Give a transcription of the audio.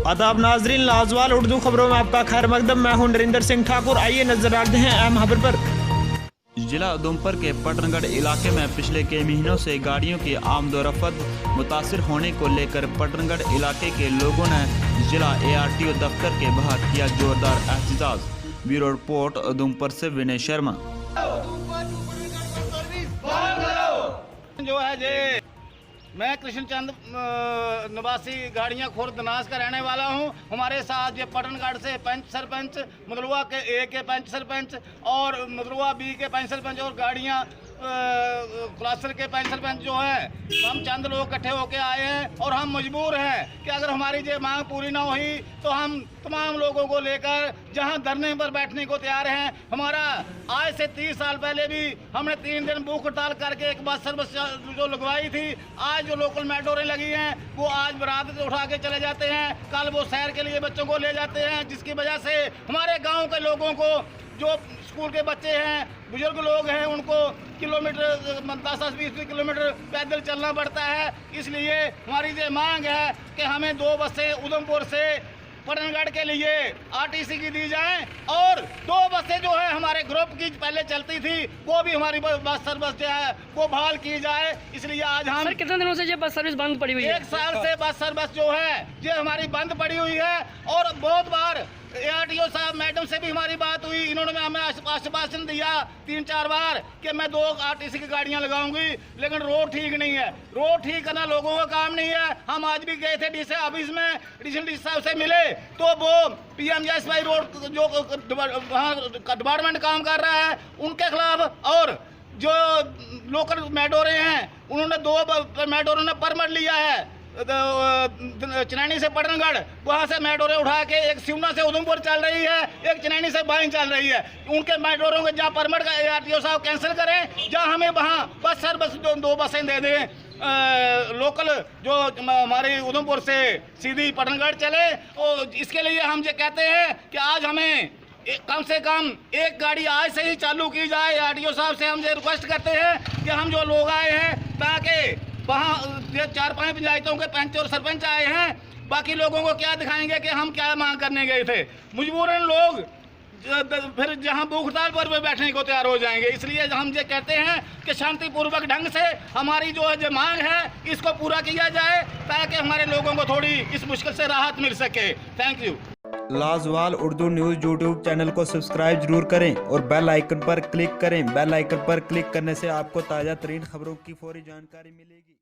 आदाब नाजरीन, लाजवाल उर्दू खबरों में आपका खैर मकदम। मैं हूं नरिंदर सिंह ठाकुर। आइए नजर डालते हैं अहम खबर पर। जिला उधमपुर के पटनगढ़ इलाके में पिछले कई महीनों से गाड़ियों की आमदोरफ्त मुतासिर होने को लेकर पटनगढ़ इलाके के लोगों ने जिला ARTO दफ्तर के बाहर किया जोरदार एहतजाज। ब्यूरो रिपोर्ट उधमपुर से विनय शर्मा। जो है जे मैं कृष्ण चंद निवासी गाड़ियाँ खुर्द नास का रहने वाला हूँ। हमारे साथ ये पटनगढ़ से पंच सरपंच, मुदलुआ के A के पंच सरपंच और मुदलुआ B के पंच सरपंच और गाड़ियाँ क्लास्टर के पंच सरपंच जो है, हम चंद लोग इकट्ठे होके आए हैं और हम मजबूर हैं कि अगर हमारी ये मांग पूरी ना हुई तो हम तमाम लोगों को लेकर जहां धरने पर बैठने को तैयार हैं। हमारा आज से 30 साल पहले भी हमने 3 दिन भूख हड़ताल करके एक बस सर्विस जो लगवाई थी। आज जो लोकल मेट्रोरें लगी हैं वो आज बरात उठा के चले जाते हैं, कल वो सैर के लिए बच्चों को ले जाते हैं, जिसकी वजह से हमारे गाँव के लोगों को, जो स्कूल के बच्चे हैं, बुजुर्ग लोग हैं, उनको किलोमीटर 10-20 किलोमीटर पैदल चलना पड़ता है। इसलिए हमारी ये मांग है कि हमें 2 बसें उधमपुर से पटनगढ़ के लिए RTC की दी जाएं और 2 बसें जो है हमारे ग्रुप की पहले चलती थी वो भी हमारी बस सर्विस जो है वो बहाल की जाए। इसलिए आज हम सर, कितने दिनों से ये बस सर्विस बंद पड़ी हुई है? 1 साल से बस सर्विस जो है ये हमारी बंद पड़ी हुई है और बहुत बार ARTO साहब मैडम से भी हमारी बात हुई। इन्होंने हमें आश्वासन दिया 3-4 बार कि मैं 2 RTC की गाड़ियां लगाऊंगी, लेकिन रोड ठीक नहीं है। रोड ठीक करना लोगों का काम नहीं है। हम आज भी गए थे DC ऑफिस में, डी साहब से मिले तो वो PMGSY रोड जो वहाँ डिपार्टमेंट काम कर रहा है उनके खिलाफ, और जो लोकल मेट्रोरें हैं उन्होंने 2 मेट्रोरों ने परमिट लिया है चनैनी से पटनगढ़, वहाँ से मेट्रोरें उठा के एक सिवना से उधमपुर चल रही है, एक चनैनी से बाइंग चल रही है। उनके मेट्रोरों के जहाँ परमिट का ARTO साहब कैंसिल करें, जहाँ हमें वहाँ बस सर्विस 2 बसें दे दें लोकल जो हमारी उधमपुर से सीधी पटनगढ़ चले। और इसके लिए हम ये कहते हैं कि आज हमें कम से कम एक गाड़ी आज से ही चालू की जाए। ARTO साहब से हम ये रिक्वेस्ट करते हैं कि हम जो लोग आए हैं, ताकि वहाँ 4-5 पंचायतों के पंच और सरपंच आए हैं, बाकी लोगों को क्या दिखाएंगे कि हम क्या मांग करने गए थे। मजबूरन लोग फिर जहाँ भूख हड़ताल पर बैठने को तैयार हो जाएंगे। इसलिए हम ये कहते हैं कि शांतिपूर्वक ढंग से हमारी जो है मांग है इसको पूरा किया जाए, ताकि हमारे लोगों को थोड़ी इस मुश्किल से राहत मिल सके। Thank you. लाजवाल उर्दू न्यूज़ YouTube चैनल को सब्सक्राइब जरूर करें और बेल आइकन पर क्लिक करें। बेल आइकन पर क्लिक करने से आपको ताज़ा तरीन खबरों की फौरी जानकारी मिलेगी।